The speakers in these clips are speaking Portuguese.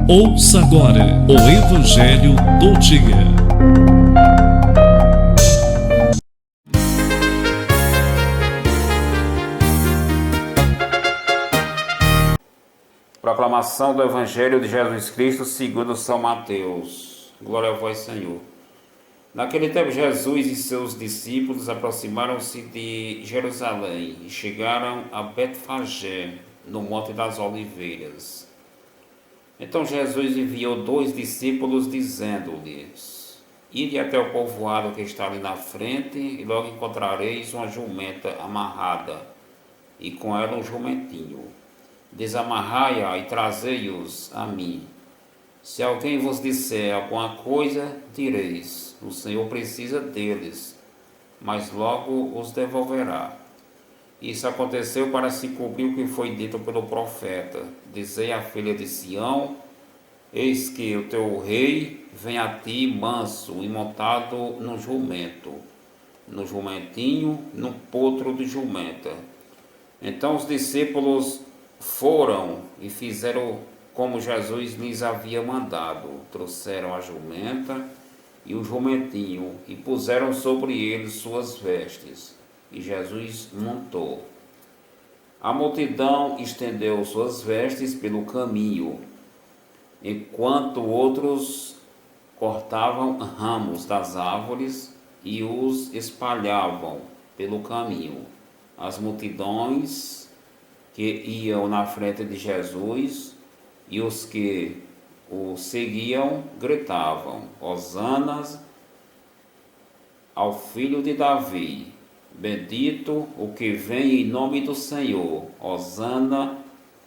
Ouça agora o Evangelho do Dia. Proclamação do Evangelho de Jesus Cristo segundo São Mateus. Glória a vós, Senhor. Naquele tempo, Jesus e seus discípulos aproximaram-se de Jerusalém e chegaram a Betfagé, no Monte das Oliveiras. Então Jesus enviou 2 discípulos, dizendo-lhes: Ide até o povoado que está ali na frente, e logo encontrareis uma jumenta amarrada, e com ela um jumentinho. Desamarrai-a e trazei-os a mim. Se alguém vos disser alguma coisa, direis: o Senhor precisa deles, mas logo os devolverá. Isso aconteceu para se cumprir o que foi dito pelo profeta: Dizei à filha de Sião: eis que o teu rei vem a ti manso e montado no jumento, no jumentinho, no potro de jumenta. Então os discípulos foram e fizeram como Jesus lhes havia mandado. Trouxeram a jumenta e o jumentinho e puseram sobre eles suas vestes. E Jesus montou. A multidão estendeu suas vestes pelo caminho, enquanto outros cortavam ramos das árvores e os espalhavam pelo caminho. As multidões que iam na frente de Jesus e os que o seguiam gritavam: Hosanas ao filho de Davi, bendito o que vem em nome do Senhor, Hosana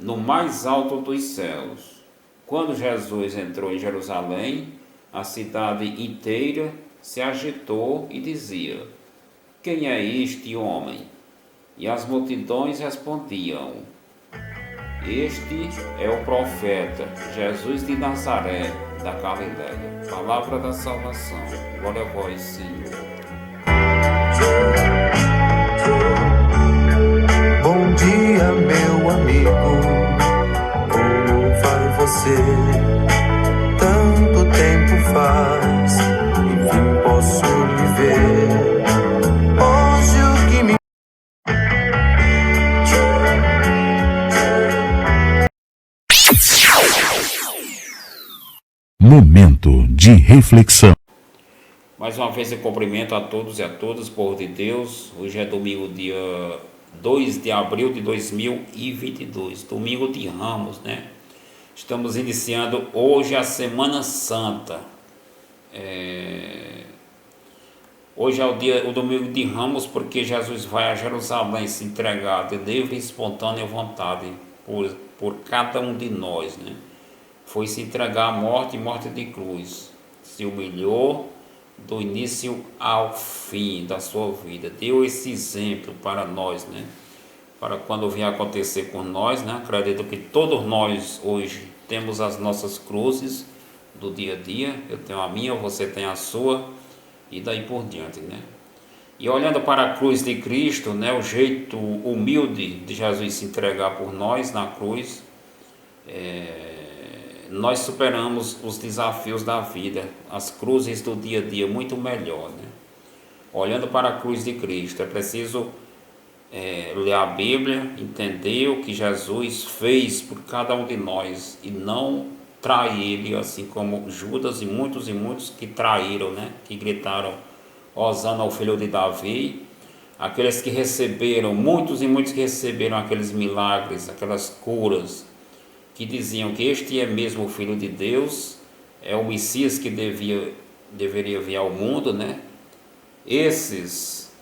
no mais alto dos céus. Quando Jesus entrou em Jerusalém, a cidade inteira se agitou e dizia: Quem é este homem? E as multidões respondiam: Este é o profeta, Jesus de Nazaré, da Galileia. Palavra da salvação. Glória a vós, Senhor. Bom dia, meu amigo. Como vai você? Tanto tempo faz, enfim posso lhe ver. Hoje o que me Momento de reflexão. Mais uma vez eu cumprimento a todos e a todas, povo de Deus. Hoje é domingo, dia 2 de abril de 2022, domingo de Ramos, né? Estamos iniciando hoje a Semana Santa. Hoje é o domingo de Ramos, porque Jesus vai a Jerusalém se entregar de livre e espontânea vontade por cada um de nós, né? Foi se entregar à morte e morte de cruz. Se humilhou do início ao fim da sua vida. Deu esse exemplo para nós, né? Para quando vier acontecer com nós, né? Acredito que todos nós hoje temos as nossas cruzes do dia a dia. Eu tenho a minha, você tem a sua, e daí por diante, né? E olhando para a cruz de Cristo, né? O jeito humilde de Jesus se entregar por nós na cruz, nós superamos os desafios da vida, as cruzes do dia a dia muito melhor, né? Olhando para a cruz de Cristo, é preciso ler a Bíblia, entender o que Jesus fez por cada um de nós e não trair ele, assim como Judas e muitos que traíram, né? Que gritaram Hosana ao filho de Davi. Aqueles que receberam, muitos que receberam aqueles milagres, aquelas curas, que diziam que este é mesmo o Filho de Deus, é o Messias que deveria vir ao mundo, né? Esses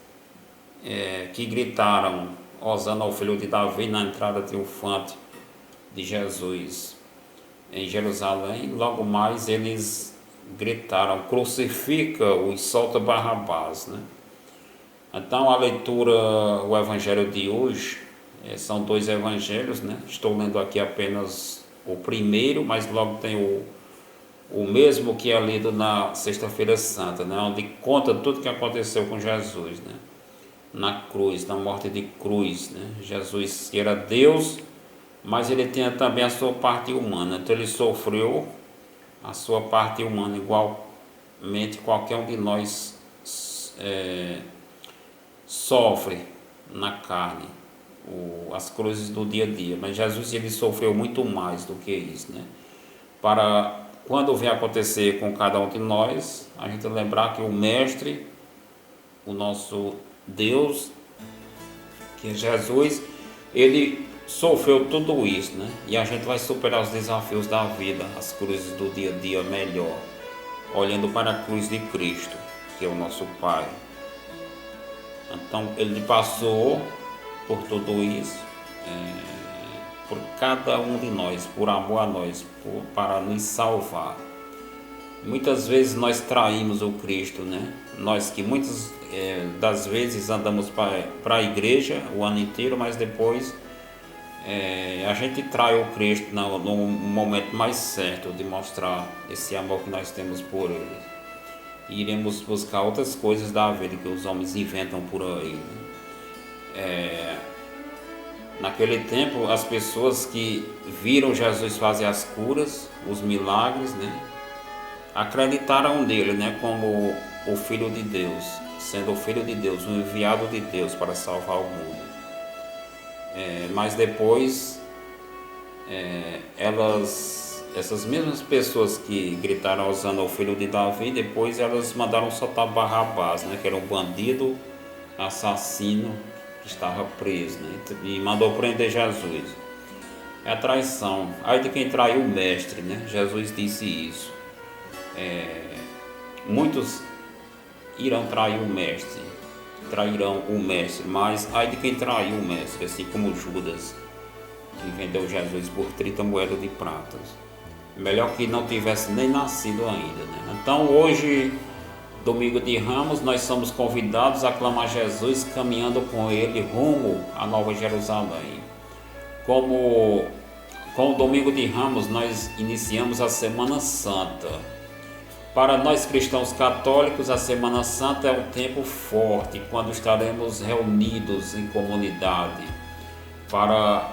que gritaram Hosana ao Filho de Davi na entrada triunfante de Jesus em Jerusalém, logo mais eles gritaram: crucifica-o e solta Barrabás, né? Então a leitura, o Evangelho de hoje, são 2 evangelhos, né? Estou lendo aqui apenas o primeiro, mas logo tem o mesmo que é lido na Sexta-feira Santa, né? Onde conta tudo o que aconteceu com Jesus, né? Na cruz, na morte de cruz, né? Jesus, que era Deus, mas ele tinha também a sua parte humana. Então ele sofreu a sua parte humana igualmente qualquer um de nós sofre na carne, as cruzes do dia a dia. Mas Jesus, ele sofreu muito mais do que isso, né? Para quando vem acontecer com cada um de nós, a gente lembrar que o Mestre, o nosso Deus, que é Jesus, ele sofreu tudo isso, né? E a gente vai superar os desafios da vida, as cruzes do dia a dia melhor, olhando para a cruz de Cristo, que é o nosso Pai. Então ele passou por tudo isso, por cada um de nós, por amor a nós, para nos salvar. Muitas vezes nós traímos o Cristo, né? Nós que muitas das vezes andamos para a igreja o ano inteiro, mas depois a gente trai o Cristo no momento mais certo de mostrar esse amor que nós temos por Ele. E iremos buscar outras coisas da vida que os homens inventam por aí, né? Naquele tempo, as pessoas que viram Jesus fazer as curas, os milagres, né, acreditaram nele, né, como o Filho de Deus, sendo o Filho de Deus, o enviado de Deus para salvar o mundo. Mas depois, essas mesmas pessoas que gritaram usando o filho de Davi, depois elas mandaram soltar Barrabás, né, que era um bandido, assassino, que estava preso, né, e mandou prender Jesus. É a traição. Ai de quem traiu o mestre, né? Jesus disse isso. Muitos irão trair o mestre, trairão o mestre, mas ai de quem traiu o mestre, assim como Judas, que vendeu Jesus por 30 moedas de prata. Melhor que não tivesse nem nascido ainda, né? Então hoje, domingo de Ramos, nós somos convidados a clamar Jesus, caminhando com Ele rumo à Nova Jerusalém. Com o domingo de Ramos, nós iniciamos a Semana Santa. Para nós cristãos católicos, a Semana Santa é um tempo forte, quando estaremos reunidos em comunidade, para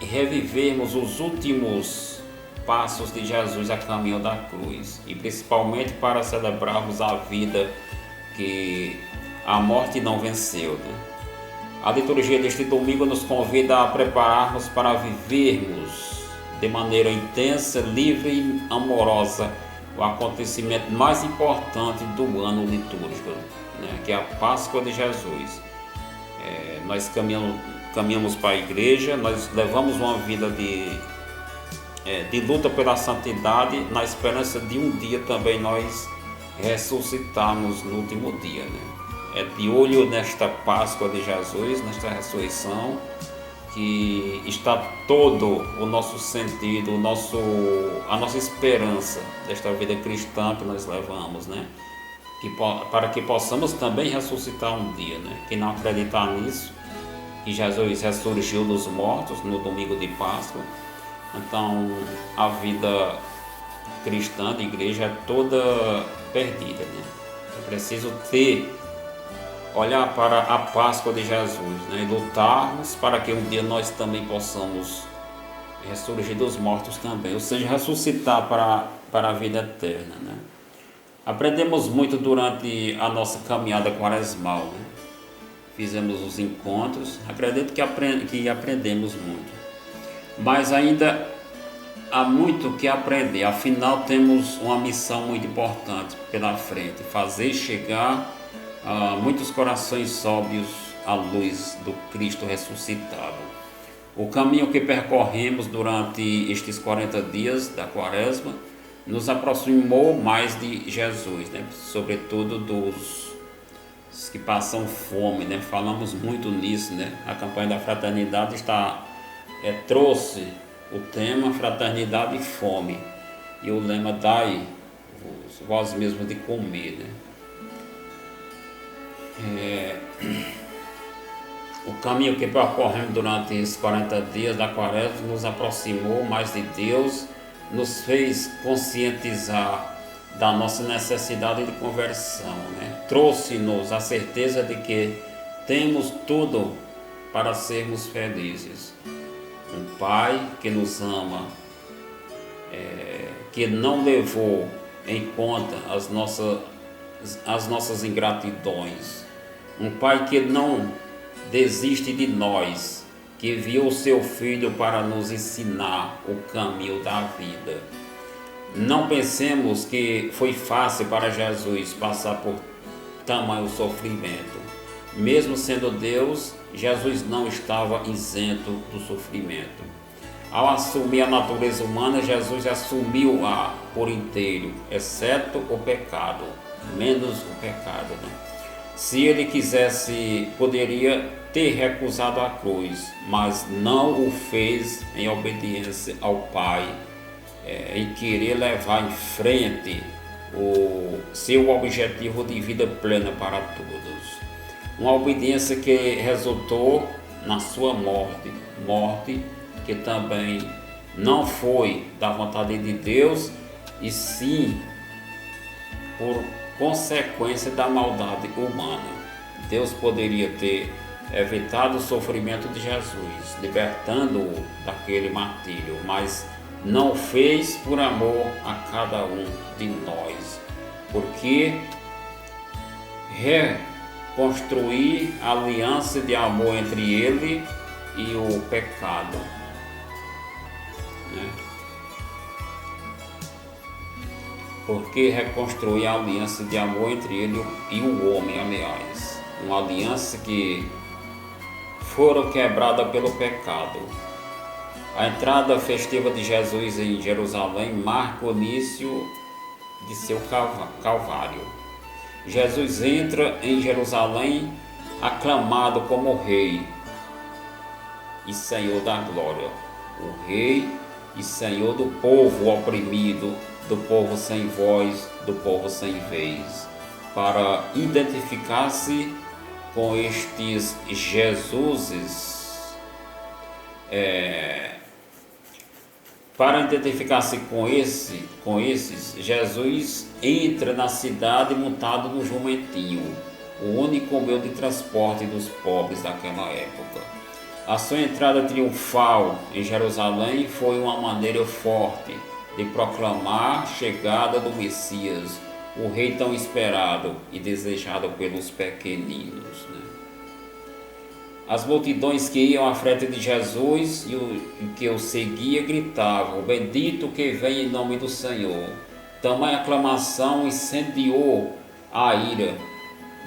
revivermos os últimos passos de Jesus a caminho da cruz, e principalmente para celebrarmos a vida que a morte não venceu, né? A liturgia deste domingo nos convida a prepararmos para vivermos de maneira intensa, livre e amorosa o acontecimento mais importante do ano litúrgico, né? Que é a Páscoa de Jesus. Nós caminhamos para a igreja, nós levamos uma vida de luta pela santidade, na esperança de um dia também nós ressuscitarmos no último dia, né? É de olho nesta Páscoa de Jesus, nesta ressurreição, que está todo o nosso sentido, a nossa esperança desta vida cristã que nós levamos, né? Para que possamos também ressuscitar um dia, né? Quem não acreditar nisso, que Jesus ressurgiu dos mortos no domingo de Páscoa, então a vida cristã de igreja é toda perdida, né? É preciso olhar para a Páscoa de Jesus, né? E lutarmos para que um dia nós também possamos ressurgir dos mortos também, ou seja, ressuscitar para a vida eterna, né? Aprendemos muito durante a nossa caminhada quaresmal, né? Fizemos os encontros, acredito que aprendemos muito, mas ainda há muito que aprender. Afinal, temos uma missão muito importante pela frente: fazer chegar a muitos corações sóbrios à luz do Cristo ressuscitado. O caminho que percorremos durante estes 40 dias da Quaresma nos aproximou mais de Jesus, né? Sobretudo dos que passam fome, né? Falamos muito nisso, né? A campanha da fraternidade trouxe o tema Fraternidade e Fome, e o lema Dai vós mesmos de comer, né? O caminho que percorremos durante esses 40 dias da Quaresma nos aproximou mais de Deus, nos fez conscientizar da nossa necessidade de conversão, né? Trouxe-nos a certeza de que temos tudo para sermos felizes. Um Pai que nos ama, que não levou em conta as nossas ingratidões. Um Pai que não desiste de nós, que enviou o seu Filho para nos ensinar o caminho da vida. Não pensemos que foi fácil para Jesus passar por tamanho sofrimento. Mesmo sendo Deus, Jesus não estava isento do sofrimento. Ao assumir a natureza humana, Jesus assumiu-a por inteiro, exceto o pecado, menos o pecado, né? Se ele quisesse, poderia ter recusado a cruz, mas não o fez em obediência ao Pai, em querer levar em frente o seu objetivo de vida plena para todos. Uma obediência que resultou na sua morte que também não foi da vontade de Deus, e sim por consequência da maldade humana. Deus poderia ter evitado o sofrimento de Jesus, libertando-o daquele martírio, mas não fez por amor a cada um de nós, porque reconstruir a aliança de amor entre ele e o pecado, né? Porque reconstruir a aliança de amor entre ele e o homem, aliás, uma aliança que fora quebrada pelo pecado. A entrada festiva de Jesus em Jerusalém marca o início de seu calvário. Jesus entra em Jerusalém aclamado como Rei e Senhor da glória, o Rei e Senhor do povo oprimido, do povo sem voz, do povo sem vez, para identificar-se com estes Jesuses, para identificar-se com esses, Jesus entra na cidade montado no jumentinho, o único meio de transporte dos pobres daquela época. A sua entrada triunfal em Jerusalém foi uma maneira forte de proclamar a chegada do Messias, o Rei tão esperado e desejado pelos pequeninos, né? As multidões que iam à frente de Jesus e que o seguia gritavam: bendito que vem em nome do Senhor. Tamanha aclamação incendiou a ira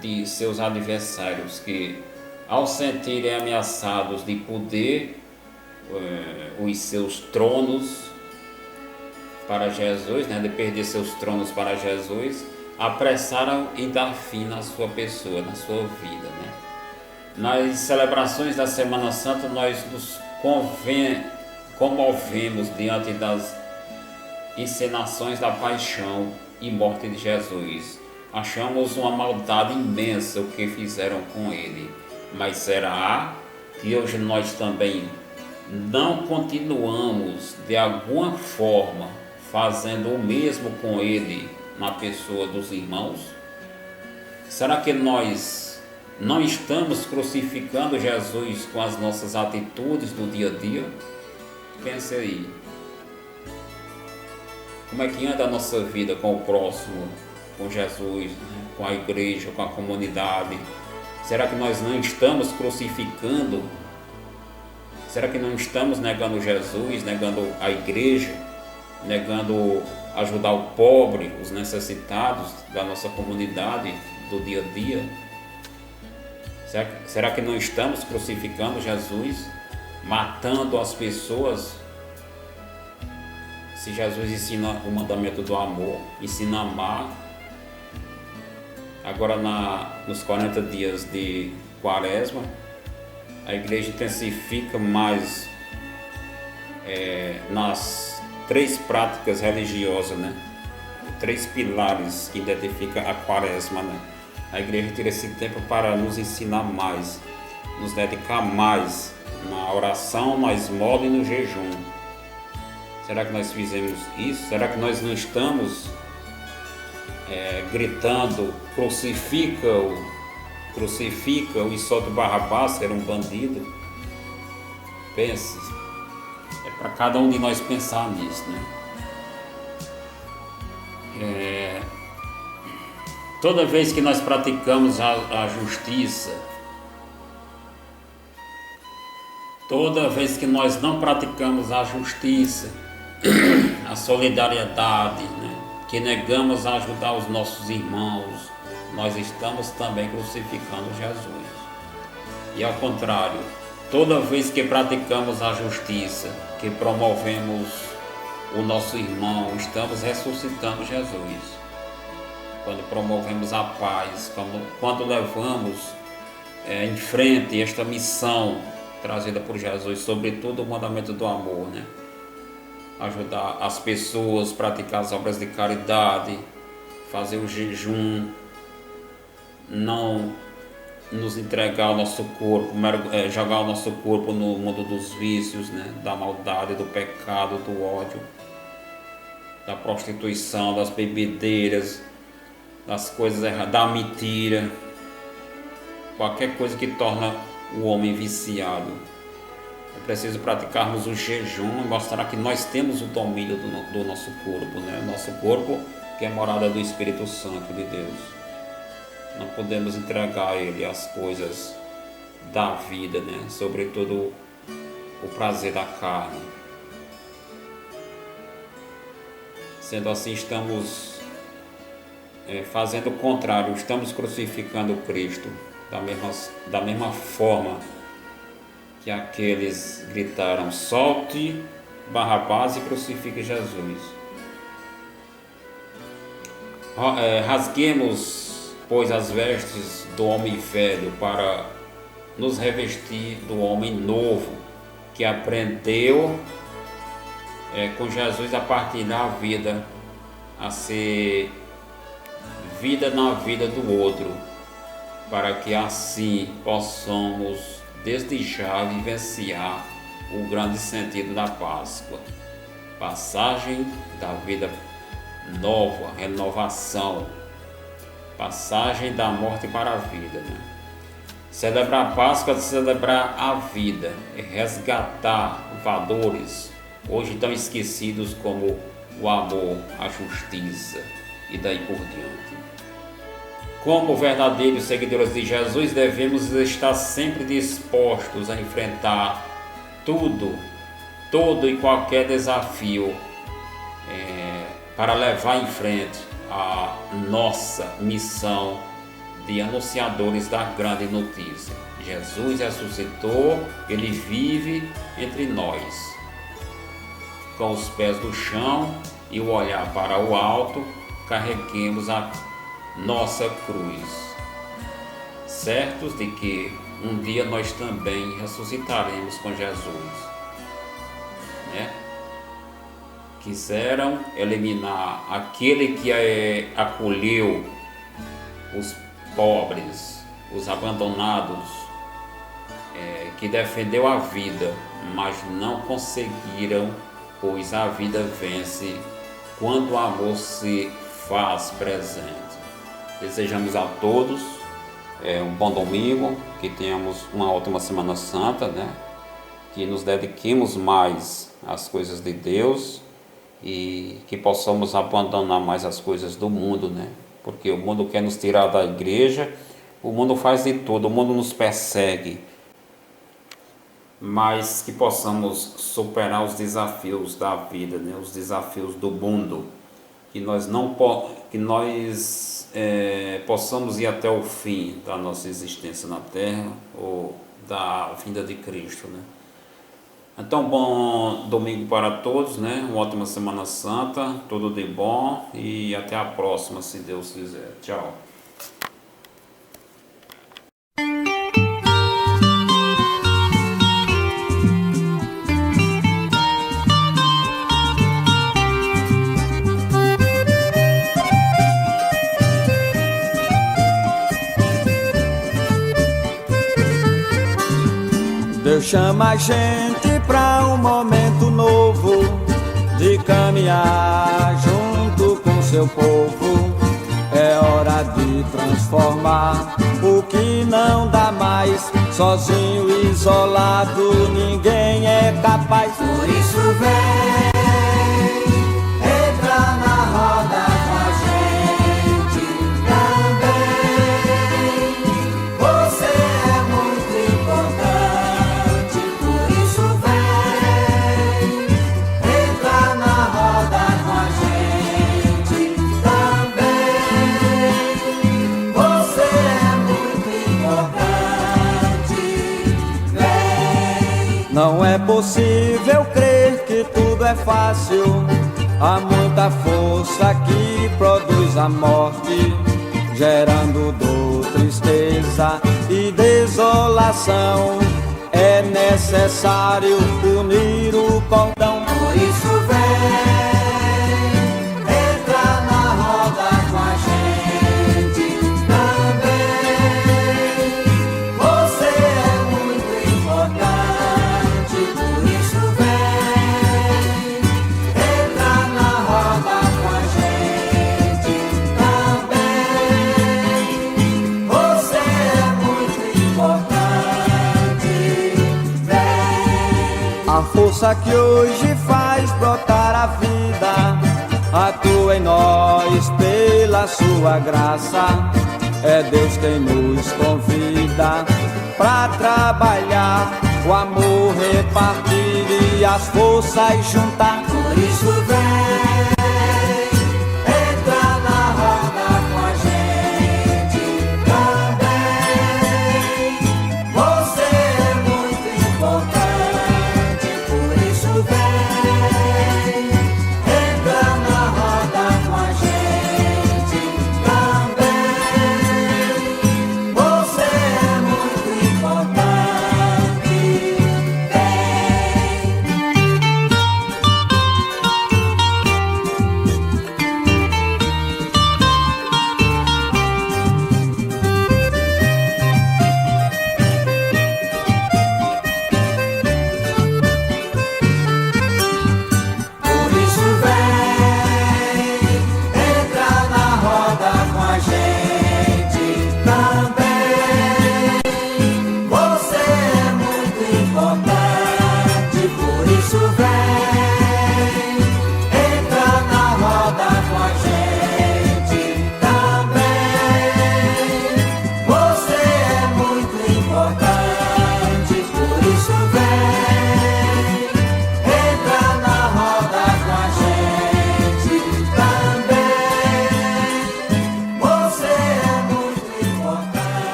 de seus adversários, que, ao sentirem ameaçados de poder os seus tronos para Jesus, né, de perder seus tronos para Jesus, apressaram em dar fim na sua pessoa, na sua vida, né? Nas celebrações da Semana Santa, nós nos comovemos diante das encenações da paixão e morte de Jesus. Achamos uma maldade imensa o que fizeram com ele. Mas será que hoje nós também não continuamos de alguma forma fazendo o mesmo com ele na pessoa dos irmãos? Será que nós não estamos crucificando Jesus com as nossas atitudes do dia a dia? Pense aí. Como é que anda a nossa vida com o próximo, com Jesus, né? Com a igreja, com a comunidade? Será que nós não estamos crucificando? Será que não estamos negando Jesus, negando a igreja, negando ajudar o pobre, os necessitados da nossa comunidade, do dia a dia? Será que não estamos crucificando Jesus, matando as pessoas? Se Jesus ensina o mandamento do amor, ensina a amar, agora nos 40 dias de Quaresma, a igreja intensifica mais nas 3 práticas religiosas, né? 3 pilares que identificam a Quaresma, né? A igreja tira esse tempo para nos ensinar mais, nos dedicar mais na oração, na esmola e no jejum. Será que nós fizemos isso? Será que nós não estamos gritando: crucifica-o e solta o Barrabás, que era um bandido? Pense, para cada um de nós pensar nisso, né? Toda vez que nós praticamos a justiça, toda vez que nós não praticamos a justiça, a solidariedade, né, que negamos a ajudar os nossos irmãos, nós estamos também crucificando Jesus. E ao contrário, toda vez que praticamos a justiça, que promovemos o nosso irmão, estamos ressuscitando Jesus. Quando promovemos a paz, quando levamos em frente esta missão trazida por Jesus, sobretudo o mandamento do amor, né? Ajudar as pessoas, praticar as obras de caridade, fazer o jejum, não nos entregar o nosso corpo, jogar o nosso corpo no mundo dos vícios, né? Da maldade, do pecado, do ódio, da prostituição, das bebedeiras, das coisas erradas, da mentira, qualquer coisa que torna o homem viciado. É preciso praticarmos o jejum e mostrar que nós temos o domínio do nosso corpo, né? O nosso corpo que é morada do Espírito Santo de Deus. Não podemos entregar a Ele as coisas da vida, né? Sobretudo o prazer da carne. Sendo assim, estamos fazendo o contrário, estamos crucificando Cristo da mesma forma que aqueles gritaram: solte Barrabás e crucifique Jesus. Rasguemos, pois, as vestes do homem velho para nos revestir do homem novo, que aprendeu com Jesus a partilhar a vida, a ser vida na vida do outro, para que assim possamos desde já vivenciar o grande sentido da Páscoa, passagem da vida nova, renovação, passagem da morte para a vida, né? Celebrar a Páscoa é celebrar a vida, é resgatar valores hoje tão esquecidos como o amor, a justiça e daí por diante. Como verdadeiros seguidores de Jesus, devemos estar sempre dispostos a enfrentar todo e qualquer desafio para levar em frente a nossa missão de anunciadores da grande notícia. Jesus ressuscitou, Ele vive entre nós. Com os pés no chão e o olhar para o alto, carreguemos a nossa cruz, certos de que um dia nós também ressuscitaremos com Jesus, né? Quiseram eliminar aquele que acolheu os pobres, os abandonados, que defendeu a vida, mas não conseguiram, pois a vida vence quando o amor se faz presente. Desejamos a todos um bom domingo, que tenhamos uma ótima Semana Santa, né? Que nos dediquemos mais às coisas de Deus e que possamos abandonar mais as coisas do mundo, né? Porque o mundo quer nos tirar da igreja, o mundo faz de tudo, o mundo nos persegue, mas que possamos superar os desafios da vida, né? Os desafios do mundo, que nós possamos ir até o fim da nossa existência na Terra ou da vinda de Cristo, né? Então, bom domingo para todos, né? Uma ótima Semana Santa, tudo de bom e até a próxima, se Deus quiser. Tchau. Deus chama a gente pra um momento novo, de caminhar junto com seu povo. É hora de transformar o que não dá mais, sozinho, isolado, ninguém é capaz. Por isso vem, entra na roda com a gente também. Você é muito importante, por isso vem, entra na roda com a gente também. Você é muito importante, vem. Não é possível crer que tudo é fácil. Há muita força que produz a morte, gerando dor, tristeza e desolação. É necessário unir o cordão. Por isso vem, entra na roda com a gente também. Você é muito importante, por isso vem, entra na roda com a gente também. Você é muito importante, vem. A força que hoje faz brotar a vida atua em nós pela sua graça. É Deus quem nos convida pra trabalhar, o amor repartir e as forças juntar. Por isso